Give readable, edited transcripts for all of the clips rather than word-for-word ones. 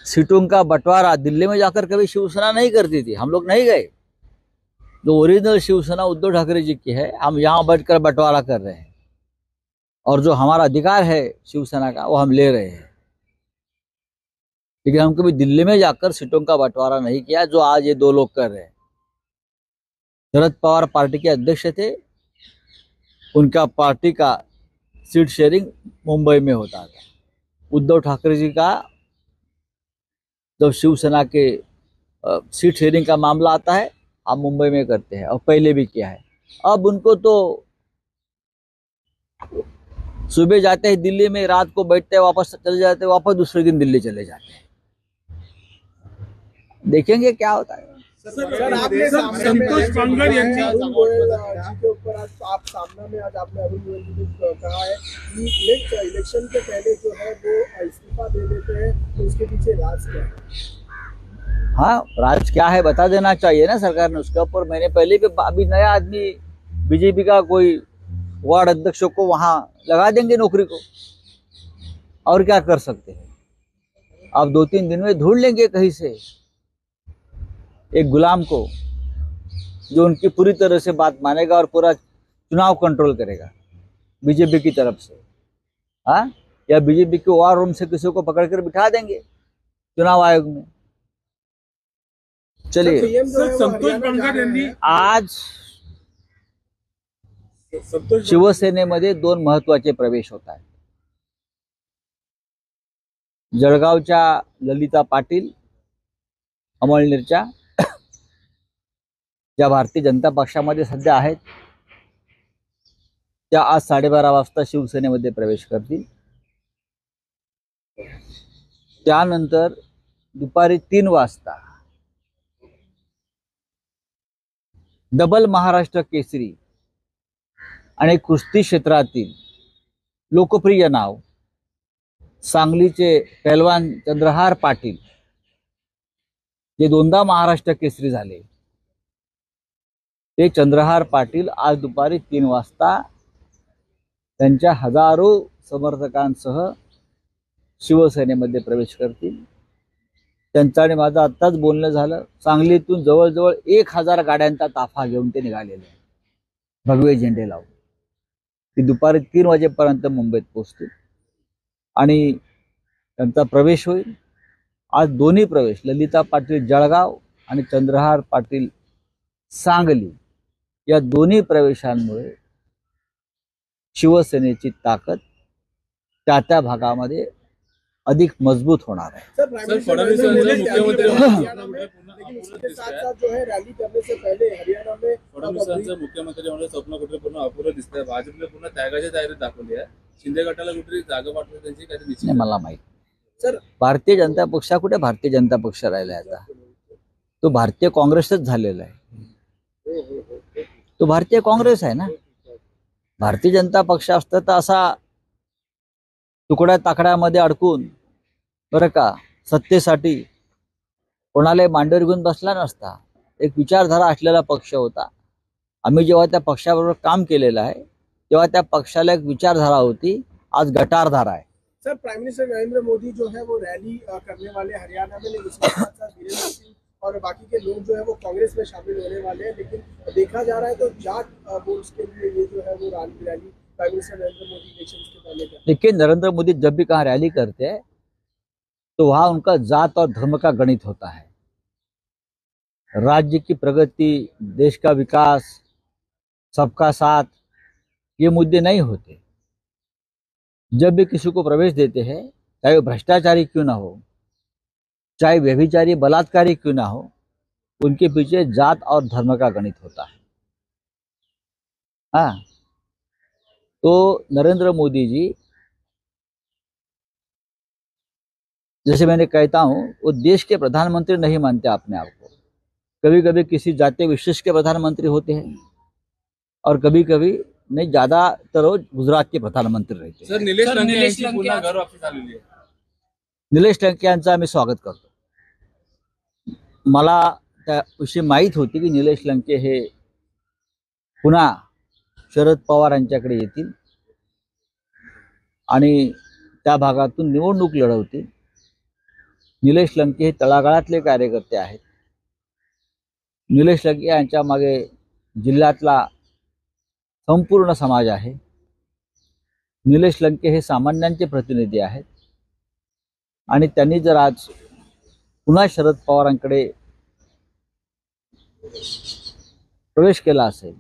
सीटों का बंटवारा दिल्ली में जाकर कभी शिवसेना नहीं करती थी, हम लोग नहीं गए। जो ओरिजिनल शिवसेना उद्धव ठाकरे जी की है, हम यहाँ बैठकर बंटवारा कर रहे हैं और जो हमारा अधिकार है शिवसेना का वो हम ले रहे हैं। लेकिन हम कभी दिल्ली में जाकर सीटों का बंटवारा नहीं किया जो आज ये दो लोग कर रहे हैं। शरद पवार पार्टी के अध्यक्ष थे, उनका पार्टी का सीट शेयरिंग मुंबई में होता था। उद्धव ठाकरे जी का जब शिवसेना के सीट शेयरिंग का मामला आता है, हम मुंबई में करते हैं और पहले भी किया है। अब उनको तो सुबह जाते हैं दिल्ली में, रात को बैठते हैं, वापस चले जाते हैं, वापस दूसरे दिन दिल्ली चले जाते हैं। देखेंगे क्या होता है। सर आपने संतोष बांगर यांची अरुण गोयल जी के ऊपर आप सामना में आज आपने अरुण गोयल जी को कहा है कि इलेक्शन के पहले जो है वो इस्तीफा दे देते हैं, तो उसके पीछे राज क्या है? हाँ, राज क्या है बता देना चाहिए ना सरकार ने उसके ऊपर। मैंने पहले भी, अभी नया आदमी बीजेपी का कोई वार्ड अध्यक्षों को वहां लगा देंगे नौकरी को, और क्या कर सकते हैं। अब 2-3 दिन में ढूंढ लेंगे कहीं से एक गुलाम को जो उनकी पूरी तरह से बात मानेगा और पूरा चुनाव कंट्रोल करेगा बीजेपी की तरफ से। हाँ, या बीजेपी के वार रूम से किसी को पकड़कर बिठा देंगे चुनाव आयोग में। चलिए, संतोष बांगर यांनी आज शिवसेनेमध्ये 2 महत्वाचे प्रवेश होत आहेत। जळगावच्या ललिता पाटील अमळनेरच्या, ज्या भारतीय जनता पक्षामध्ये सध्या आहेत, त्या आज 12:30 वाजता शिवसेनेमध्ये प्रवेश करतील। त्यानंतर दुपारी 3 वाजता डबल महाराष्ट्र केसरी आणि कुस्ती क्षेत्रातील लोकप्रिय नाव सांगलीचे पहलवान चंद्रहार पाटील, जे 2दा महाराष्ट्र केसरी झाले, ते चंद्रहार पाटील आज दुपारी 3 वाजता त्यांच्या हजारो समर्थकांसह शिवसेनेमध्ये प्रवेश करतील। त्यांचं आणि माझं आत्ताच बोलणं झालं। सांगलीतून जवळजवळ 1000 गाड्यांचा ताफा घेऊन ते निघालेले आहेत, भगवे झेंडे लावून। ते दुपारी 3 वाजेपर्यंत मुंबईत पोहोचतील आणि त्यांचा प्रवेश होईल। आज दोन्ही प्रवेश, ललिता पाटील जळगाव आणि चंद्रहार पाटील सांगली, या दोन्ही प्रवेशांमुळे शिवसेनेची ताकद त्या त्या भागामध्ये अधिक मजबूत होणार है। सर फडणवीस मुख्यमंत्री लेकिन इसके साथ साथ जो है रैली करने से पहले हरियाणा में फडणवीसांचं मुख्यमंत्री होण्याचं स्वप्न कुठे पूर्ण अपुरं दिसतंय। भाजपने पुन्हा त्यागाची तयारी दाखवली आहे। शिंदे गटाला कुठे जागा वाटली त्यांची काही निश्चित नाही मला माहित। सर, भारतीय जनता पक्ष कुठे भारतीय जनता पक्ष राहिला आता, तो भारतीय काँग्रेसच झालेला आहे। तो भारतीय काँग्रेस आहे ना। भारतीय जनता पक्ष असता तर असा तुकड्या ताकड्यामध्ये अडकून बरं का सत्तेसाठी कोणाला मांडीवर घेऊन बसला नसता। एक विचारधारा असलेला पक्ष होता। आम्ही जेव्हा त्या पक्षाबरोबर काम केलेलं आहे तेव्हा त्या पक्षाला एक विचारधारा होती, आज गटारधारा आहे। Sir, prime minister Narendra Modi जो है वो रैली करने वाले हरियाणा में, लेकिन उसके साथ साथ वीरेंद्र सिंह और बाकी के लोग जो है वो कांग्रेस में शामिल होने वाले हैं। लेकिन देखा जा रहा है तो जाट वोट्स के लिए ये जो है वो rally prime minister Narendra Modi election के पहले कर। देखिए, नरेंद्र मोदी जब भी कहाँ रैली करते हैं तो वहां उनका जात और धर्म का गणित होता है। राज्य की प्रगति, देश का विकास, सबका साथ, ये मुद्दे नहीं होते। जब भी किसी को प्रवेश देते हैं, चाहे वो भ्रष्टाचारी क्यों ना हो, चाहे व्यभिचारी बलात्कारी क्यों ना हो, उनके पीछे जात और धर्म का गणित होता है। हाँ, तो नरेंद्र मोदी जी, जैसे मैंने कहता हूं, वो देश के प्रधानमंत्री नहीं मानते अपने आप को। कभी कभी किसी जाति विशेष के प्रधानमंत्री होते हैं और कभी कभी नहीं, ज्यादातर वो गुजरात के प्रधानमंत्री रहते हैं। सर, निलेश लंके यांची पुन्हा घर वापस आलेली आहे। निलेश लंके यांचं आम्ही स्वागत करतो। मला त्याविषयी माहीत होती की निलेश लंके हे पुन्हा शरद पवार यांच्याकडे येतील आणि त्या भागातून निवडणूक लढवतील। निलेश लंके हे तळागाळातले कार्यकर्ते आहेत. निलेश लंके यांच्या मागे जिल्ह्यातला संपूर्ण समाज आहे. निलेश लंके हे सामान्यांचे प्रतिनिधी आहेत आणि त्यांनी जर आज पुन्हा शरद पवारांकडे प्रवेश केला असेल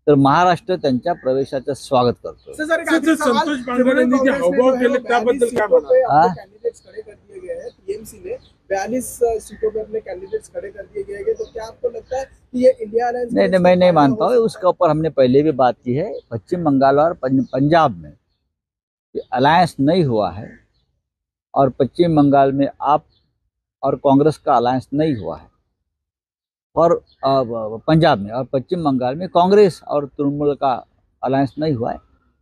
तर महाराष्ट्र त्यांच्या प्रवेशाचं स्वागत करतो. सर, एक आखिरी सवाल, संतोष बांगरे ने जो हावभाव केले त्याबद्दल काय अपने कैंडिडेट्स खड़े कर दिए गए हैं टीएमसी ने 42 सीटों पे अपने कैंडिडेट्स खड़े कर दिए गए हैं, तो क्या आपको लगता है कि ये इंडिया अलायंस नहीं, मैं नहीं मानता हूँ. उसके ऊपर हमने पहले भी बात की है. पश्चिम बंगाल और पंजाब में अलायंस नहीं हुआ है और पश्चिम बंगाल में आप और कांग्रेस का अलायंस नहीं हुआ है और पंजाब में और पश्चिम बंगाल में कांग्रेस और तृणमूल का अलायंस नहीं हुआ है.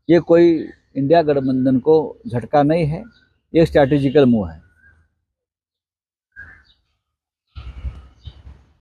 ये कोई इंडिया गठबंधन को झटका नहीं है, ये स्ट्रैटेजिकल मूव है.